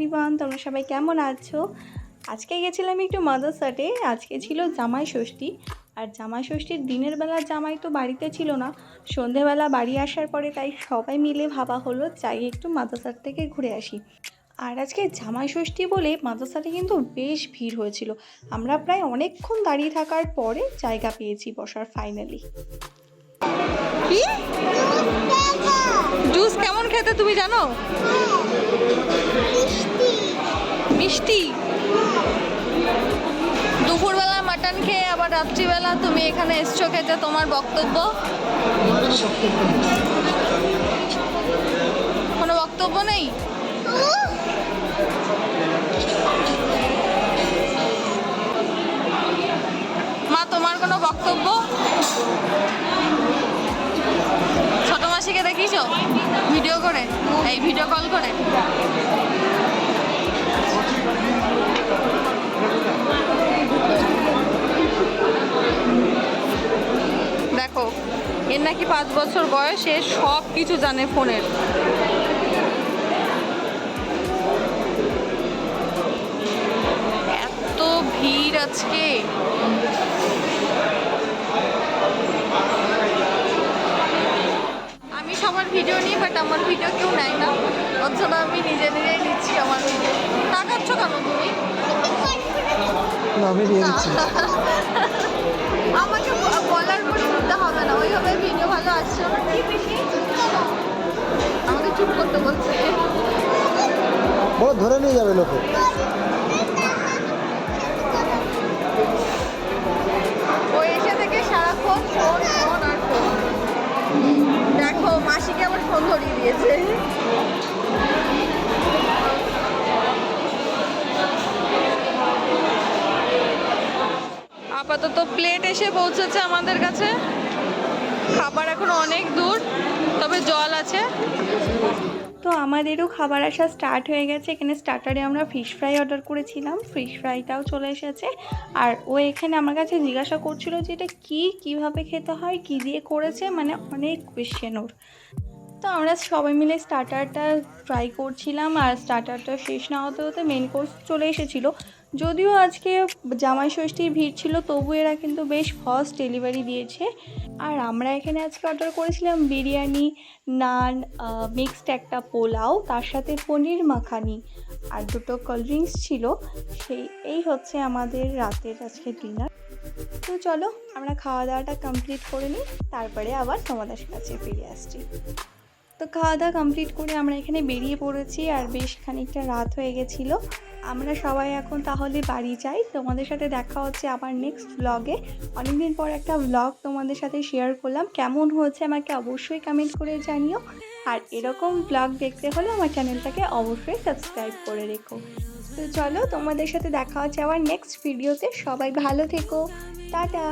Everyone, তোমরা সবাই কেমন আছো? আজকে গেছিলাম একটু মাদ্রাসাতে। আজকে ছিল জামাই ষষ্ঠী, আর জামাই ষষ্ঠীর দিনের বেলা জামাই তো বাড়িতে ছিল না, সন্ধেবেলা বাড়ি আসার পরে তাই সবাই মিলে ভাবা হলো যাই একটু মাদ্রাসার থেকে ঘুরে আসি। আর আজকে জামাই ষষ্ঠী বলে মাদ্রাসাতে কিন্তু বেশ ভিড় হয়েছিল। আমরা প্রায় অনেকক্ষণ দাঁড়িয়ে থাকার পরে জায়গা পেয়েছি বসার ফাইনালি। কি জুস কেমন খেতে তুমি জানো? মিষ্টি। দুপুরবেলা মাটন খেয়ে আবার রাত্রিবেলা তুমি এখানে এসছো খেতে, তোমার বক্তব্য? কোনো বক্তব্য নেই? মা, তোমার কোনো বক্তব্য? ছোট মাসিকে দেখিয়েছো ভিডিও করে, এই ভিডিও কল করে? দেখো, এর নাকি 5 বছর বয়স, এ সব কিছু জানে ফোনের। এত ভিড় আজকে। আমি সবার ভিডিও নিই, বাট আমার ভিডিও কেউ নেয় না, অথচ আমি নিজে নিজেই নিচ্ছি আমার ভিডিও। তাকাচ্ছ কেন তুমি? আমাকে বলার পরে নিতে হবে না, ওইভাবে ভিডিও ভালো আসছে। আমাকে চুপ করতে বলছে, ধরে নিয়ে যাবে লোকে। ও এসে থেকে সারাক্ষণ ফোন ফোন আর ফোন। দেখো, মাসিকে আবার ফোন ধরিয়ে দিয়েছে। আপাতত প্লেট এসে পৌঁছেছে আমাদের কাছে। খাবার এখনো অনেক দূর, তবে জল আছে। তো আমাদেরও খাবার আসা স্টার্ট হয়ে গেছে। এখানে স্টার্টারে আমরা ফিশ ফ্রাই অর্ডার করেছিলাম, ফিশ ফ্রাইটাও চলে এসেছে। আর ও এখানে আমার কাছে জিজ্ঞাসা করছিল যে এটা কীভাবে খেতে হয়, কী দিয়ে করেছে, মানে অনেক কোয়েশ্চেন ওর। তো আমরা সবাই মিলে স্টার্টারটা ট্রাই করছিলাম, আর স্টার্টারটা শেষ না হতে হতে মেন কোর্স চলে এসেছিলো। যদিও আজকে জামাই ষষ্ঠীর ভিড় ছিল, তবু এরা কিন্তু বেশ ফাস্ট ডেলিভারি দিয়েছে। আর আমরা এখানে আজকে অর্ডার করেছিলাম বিরিয়ানি, নান, মিক্সড একটা পোলাও, তার সাথে পনির মাখানি আর 2টো কোল্ড ড্রিঙ্কস ছিল। এই হচ্ছে আমাদের রাতের আজকে ডিনার। তো চলো আমরা খাওয়া দাওয়াটা কমপ্লিট করে নিই, তারপরে আবার তোমাদের কাছে ফিরে আসছি। তো খাওয়া দাওয়া কমপ্লিট করে আমরা এখানে বেরিয়ে পড়েছি, আর বেশ খানিকটা রাত হয়ে গেছিলো। আমরা সবাই এখন তাহলে বাড়ি যাই। তোমাদের সাথে দেখা হচ্ছে আবার নেক্সট ব্লগে। অনেকদিন পর একটা ব্লগ তোমাদের সাথে শেয়ার করলাম, কেমন হয়েছে আমাকে অবশ্যই কমেন্ট করে জানিও। আর এরকম ব্লগ দেখতে হলে আমার চ্যানেলটাকে অবশ্যই সাবস্ক্রাইব করে রেখো। তো চলো, তোমাদের সাথে দেখা হচ্ছে আবার নেক্সট ভিডিওতে। সবাই ভালো থেকো, টাটা।